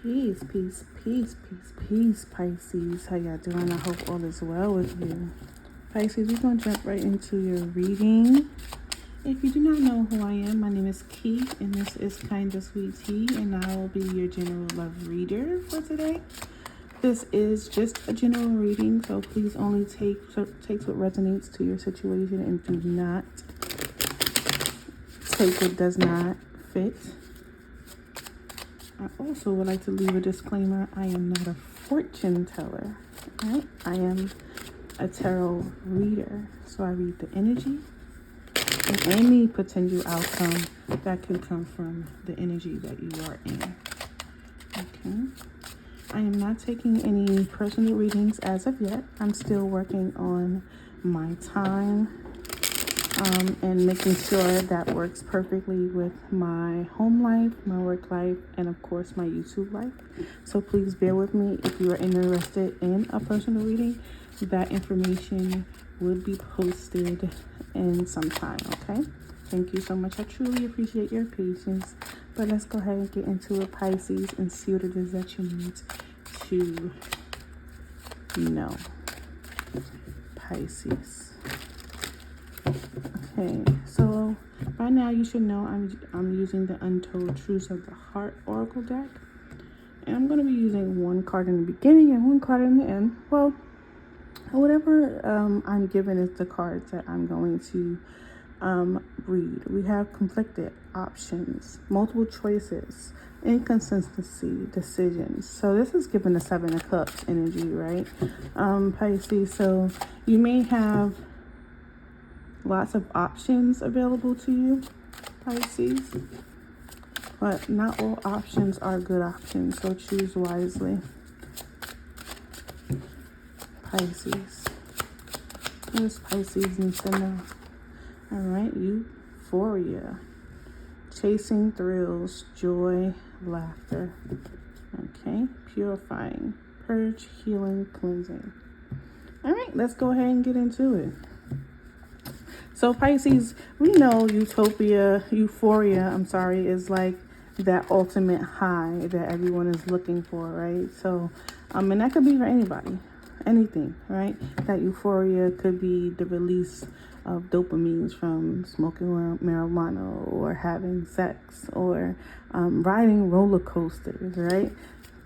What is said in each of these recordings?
Peace, peace, peace, peace, peace, Pisces. How y'all doing? I hope all is well with you. Pisces, we're going to jump right into your reading. If you do not know who I am, my name is Keith, and this is Kinda Sweet Tea, and I will be your general love reader for today. This is just a general reading, so please only take what resonates to your situation and do not take what does not fit. I also would like to leave a disclaimer. I am not a fortune teller, right? I am a tarot reader. So I read the energy and any potential outcome that can come from the energy that you are in. Okay. I am not taking any personal readings as of yet. I'm still working on my time and making sure that works perfectly with my home life, my work life, and of course my YouTube life. So please bear with me if you are interested in a personal reading. That information would be posted in some time, okay? Thank you so much. I truly appreciate your patience. But let's go ahead and get into it, Pisces, and see what it is that you need to know. Pisces. Okay, so by now you should know I'm using the Untold Truths of the Heart Oracle deck. And I'm going to be using one card in the beginning and one card in the end. Well, whatever I'm given is the cards that I'm going to read. We have conflicted options, multiple choices, inconsistency, decisions. So this is given the Seven of Cups energy, right? Pisces, so you may have lots of options available to you, Pisces, but not all options are good options, so choose wisely. Pisces. What does Pisces need to know? All right, euphoria, chasing thrills, joy, laughter. Okay, purifying, purge, healing, cleansing. All right, let's go ahead and get into it. So Pisces, we know euphoria, is like that ultimate high that everyone is looking for, right? So, and that could be for anybody, anything, right? That euphoria could be the release of dopamines from smoking marijuana or having sex or riding roller coasters, right?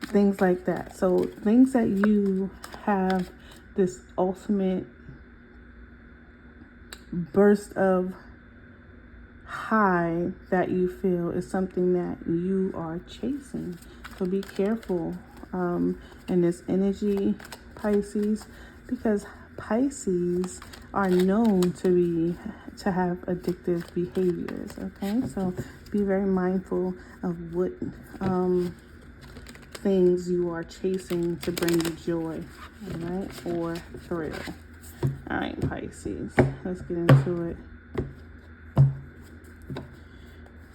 Things like that. So things that you have this ultimate burst of high that you feel is something that you are chasing. So be careful in this energy, Pisces, because Pisces are known to have addictive behaviors. Okay, so be very mindful of what things you are chasing to bring you joy, all right, or thrill. All right, Pisces, let's get into it.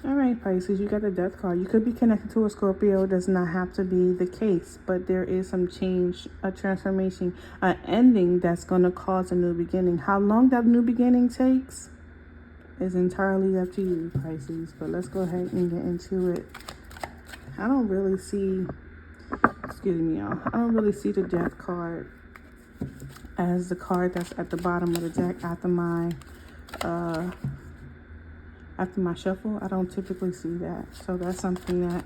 All right, Pisces, you got the Death card. You could be connected to a Scorpio. It does not have to be the case, but there is some change, a transformation, an ending that's going to cause a new beginning. How long that new beginning takes is entirely up to you, Pisces, but let's go ahead and get into it. I don't really see, excuse me, y'all. I don't really see the Death card as the card that's at the bottom of the deck after my shuffle. I don't typically see that, so that's something that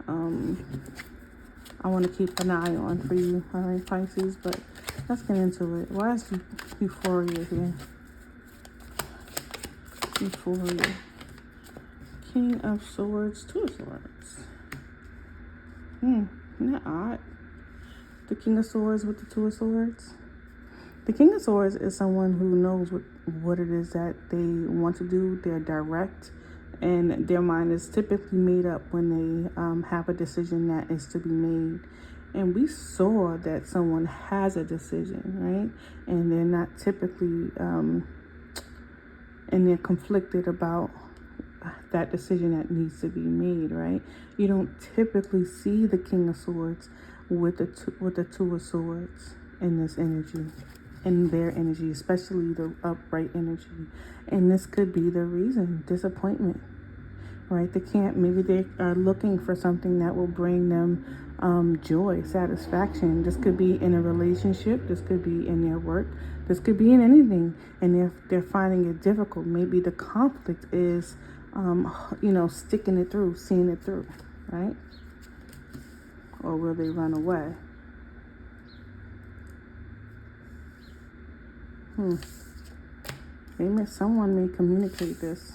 I want to keep an eye on for you, all right, Pisces. But let's get into it. Why is euphoria here? Euphoria, King of Swords, Two of Swords. Isn't that odd? The King of Swords with the Two of Swords. The King of Swords is someone who knows what it is that they want to do. They're direct, and their mind is typically made up when they have a decision that is to be made. And we saw that someone has a decision, right? And they're not typically, and they're conflicted about that decision that needs to be made, right? You don't typically see the King of Swords with the Two of Swords in this energy. In their energy, especially the upright energy. And this could be the reason. Disappointment. right? They can't, maybe they are looking for something that will bring them joy, satisfaction. This could be in a relationship, this could be in their work, this could be in anything, and if they're finding it difficult, maybe the conflict is sticking it through, seeing it through, right? Or will they run away? Maybe someone may communicate this.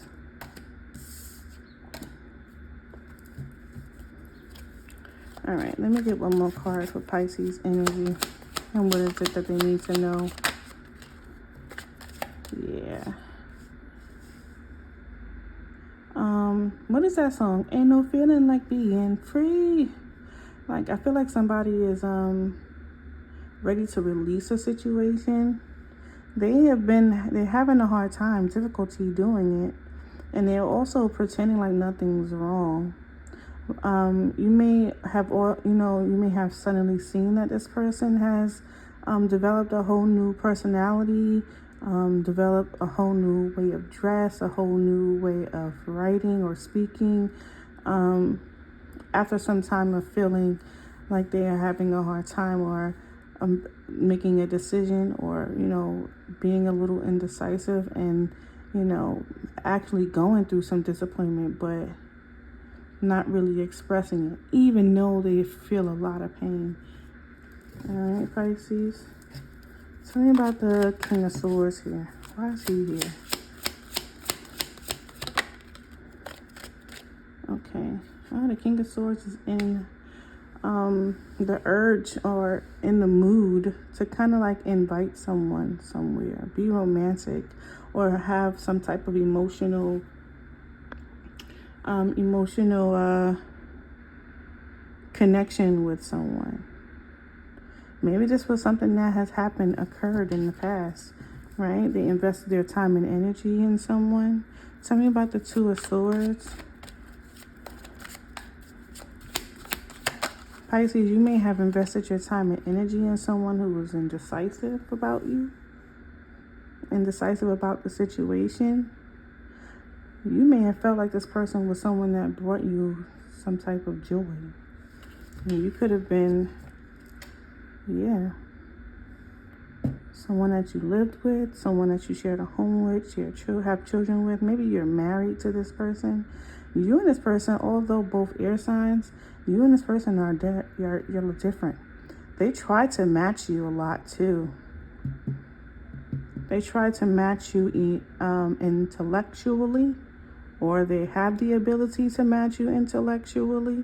All right, let me get one more card for Pisces energy. And what is it that they need to know? Yeah. What is that song? Ain't no feeling like being free. Like, I feel like somebody is ready to release a situation. They're having a hard time, difficulty doing it. And they're also pretending like nothing's wrong. You may have suddenly seen that this person has developed a whole new personality, developed a whole new way of dress, a whole new way of writing or speaking. After some time of feeling like they are having a hard time, or making a decision, or being a little indecisive, and actually going through some disappointment, but not really expressing it, even though they feel a lot of pain. All right, Pisces. Tell me about the King of Swords here. Why is he here? Okay. Oh, the King of Swords is in the urge, or in the mood to kind of like invite someone somewhere, be romantic, or have some type of emotional connection with someone. Maybe this was something that has occurred in the past, right? They invested their time and energy in someone. Tell me about the Two of Swords. Pisces, you may have invested your time and energy in someone who was indecisive about you, indecisive about the situation. You may have felt like this person was someone that brought you some type of joy. And you could have been, someone that you lived with, someone that you shared a home with, have children with. Maybe you're married to this person. You and this person, although both air signs, you and this person you're different. They try to match you a lot too. They try to match you intellectually, or they have the ability to match you intellectually.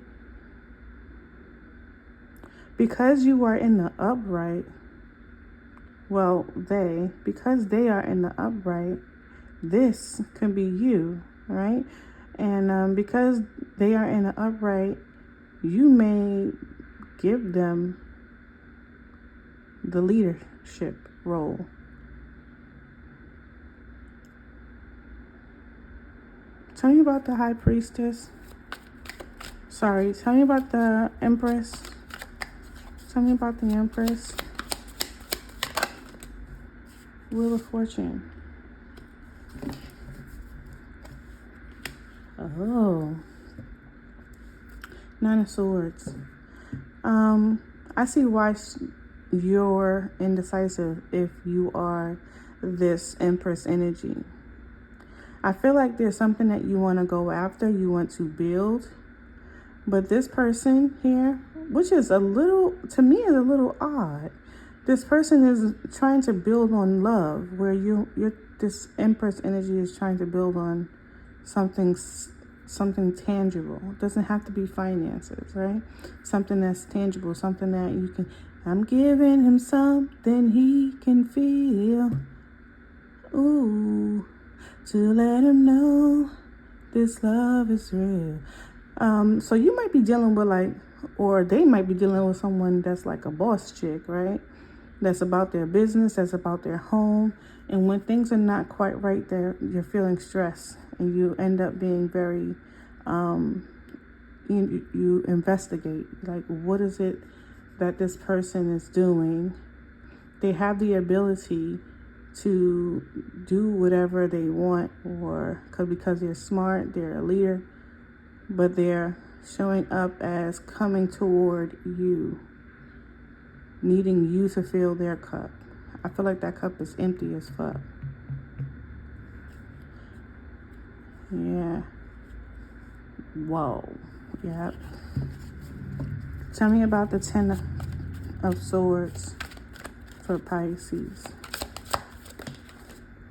Because you are in the upright, because they are in the upright, this could be you, right? And because they are in the upright, you may give them the leadership role. Tell me about the High Priestess. Tell me about the Empress. Tell me about the Empress. Wheel of Fortune. Oh. Nine of Swords. I see why you're indecisive if you are this Empress energy. I feel like there's something that you want to go after, you want to build. But this person here, which is to me is a little odd. This person is trying to build on love, where this Empress energy is trying to build on something tangible. It doesn't have to be finances, right? Something that's tangible, something that you can, I'm giving him something he can feel. Ooh, to let him know this love is real. So you might be dealing with or they might be dealing with someone that's like a boss chick, right? That's about their business, that's about their home. And when things are not quite right, you're feeling stress, and you end up being very, you investigate, like, what is it that this person is doing? They have the ability to do whatever they want, or because they're smart, they're a leader, but they're showing up as coming toward you, needing you to fill their cup. I feel like that cup is empty as fuck. Yeah. Whoa. Yep. Tell me about the Ten of Swords for Pisces.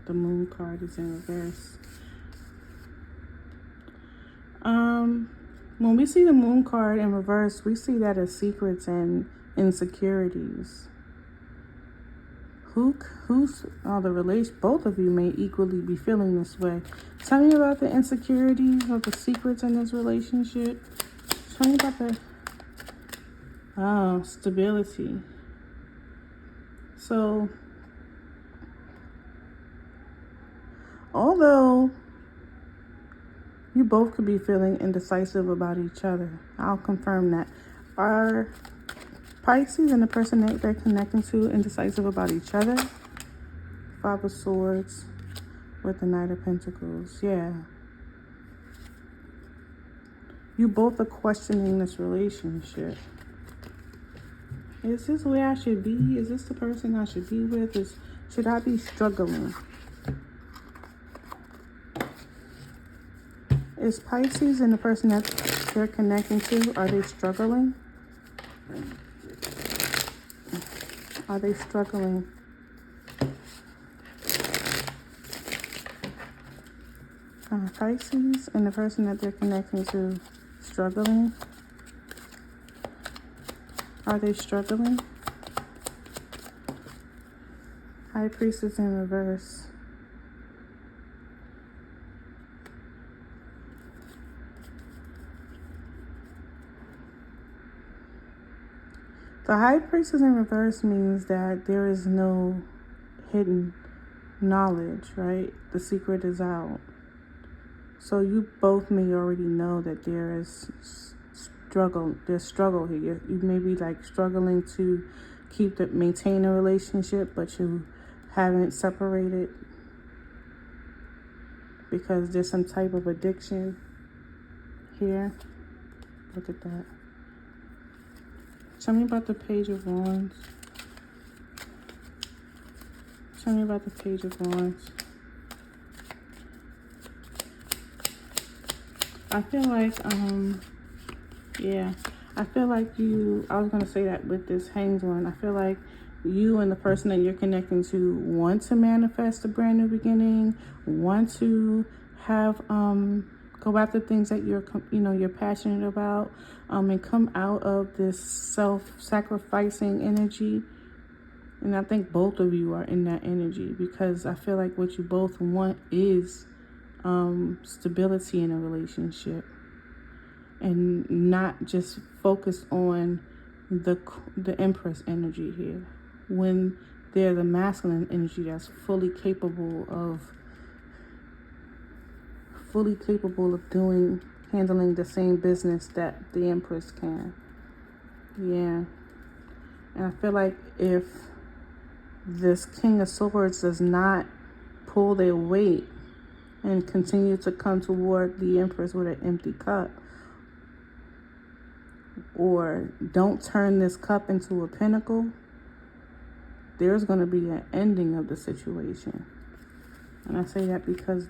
The Moon card is in reverse. When we see the Moon card in reverse, we see that as secrets and insecurities. Who's the relation? Both of you may equally be feeling this way. Tell me about the insecurities or the secrets in this relationship. Tell me about the stability. So, although you both could be feeling indecisive about each other, I'll confirm that. Are Pisces and the person that they're connecting to indecisive about each other? Five of Swords with the Knight of Pentacles. Yeah. You both are questioning this relationship. Is this where I should be? Is this the person I should be with? Should I be struggling? Is Pisces and the person that they're connecting to, are they struggling? Are they struggling? Pisces and the person that they're connecting to struggling? Are they struggling? High Priestess in reverse. The High Priestess in reverse means that there is no hidden knowledge, right? The secret is out. So you both may already know that there is there's struggle here. You may be like struggling to maintain a relationship, but you haven't separated because there's some type of addiction here. Look at that. Tell me about the Page of Wands. Tell me about the Page of Wands. I feel like, I feel like I was going to say that with this Hanged one. I feel like you and the person that you're connecting to want to manifest a brand new beginning, want to have, go after things that you're passionate about, and come out of this self-sacrificing energy. And I think both of you are in that energy, because I feel like what you both want is stability in a relationship, and not just focus on the Empress energy here, when there's a masculine energy that's fully capable of handling the same business that the Empress can. Yeah. And I feel like if this King of Swords does not pull their weight and continue to come toward the Empress with an empty cup, or don't turn this cup into a pinnacle, there's going to be an ending of the situation. And I say that because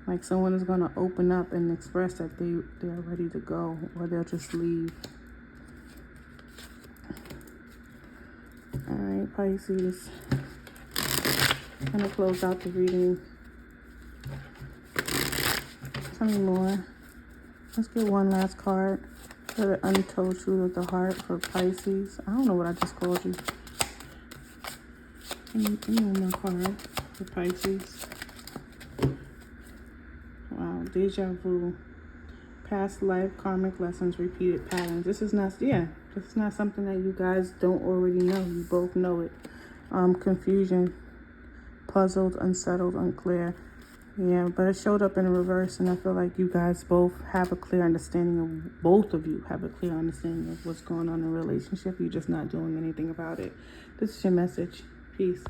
like someone is going to open up and express that they're ready to go, or they'll just leave. All right, Pisces. I'm going to close out the reading. Tell me more. Let's get one last card for the untold truth of the heart for Pisces. I don't know what I just called you. Give me one more card for Pisces. Wow, deja vu. Past life, karmic lessons, repeated patterns. This is not something that you guys don't already know. You both know it. Confusion, puzzled, unsettled, unclear. Yeah, but it showed up in reverse, and I feel like you guys both have a clear understanding both of you have a clear understanding of what's going on in a relationship. You're just not doing anything about it. This is your message. Peace.